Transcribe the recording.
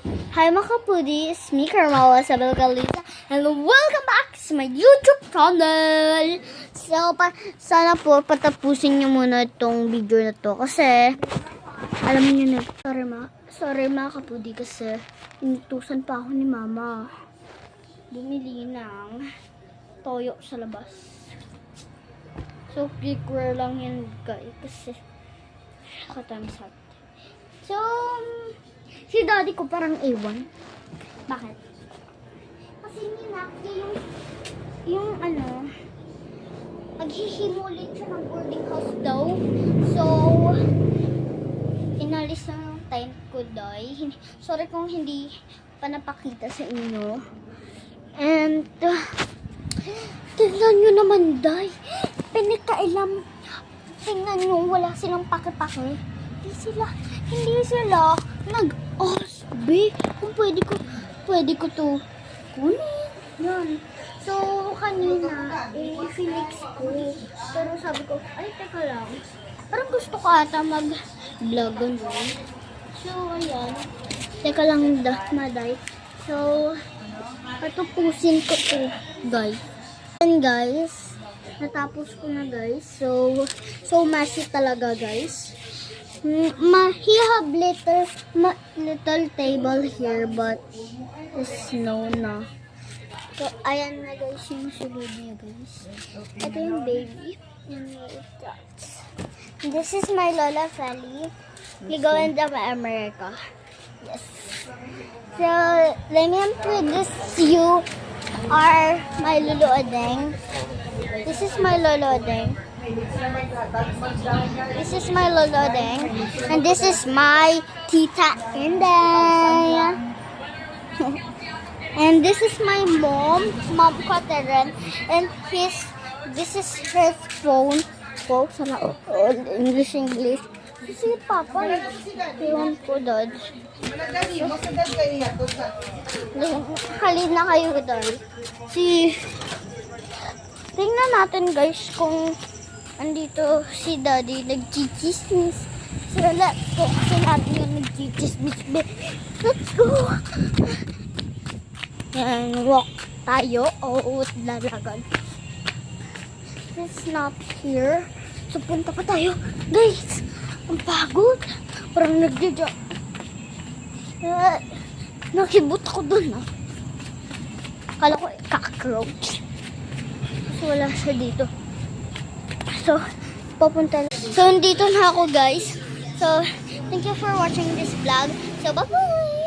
Hi mga kapudi, it's me Carmela Isabel Galisa and welcome back to my YouTube channel. So, sana po patapusin niyo muna itong video na to kasi alam niyo na, sorry mga kapudi kasi inutusan pa ako ni mama. Bumili ng toyo sa labas. So, cookware lang yan guys kasi katimes hot. So, si daddy ko parang A1. Bakit? Kasi ninakya yung maghihimulit siya ng boarding house daw. So, inalis na yung time ko, day. Sorry kung hindi pa napakita sa inyo. And, tingnan nyo naman, day. Pinakailam. Tingnan nyo, wala silang pake-pake. Hindi sila nag-OSB. Kung pwede ko to kunin. Yan. So, kanina, i-felix ko. Pero sabi ko, ay, teka lang. Parang gusto ko ata mag-vlog ganun. So, ayan. Teka lang, maday. So, patupusin ko to, guys. And guys, natapos ko na, guys. So messy talaga, guys. He have little table here, but it's no na. So, ayan na guys yung sulod niya, guys. Ito yung baby. This is my Lola Feli. We go in America. Yes. So, let me introduce you are my Lolo Odeng. This is my Lolo Odeng. This is my Lolo Deng, and this is my Tita Inday. And this is my Mom Catherine, and this is his phone. Oh, sana all English. This is Papa. Ewan ko, Dad. Halid na kayo, Dad. Tingnan natin, guys, kung andito si Daddy nagchichismis. So, let's go. Kasi natin yung nagchichismis. Let's go. Yan, walk tayo. Oo, lalagan. It's not here. So, punta pa tayo. Guys, ang pagod. Parang nagdidya. Nakibot ako dun, ah. Kala ko cockroach. So, wala siya dito. So, papunta na. So, dito na ako, guys. So, thank you for watching this vlog. So, bye-bye!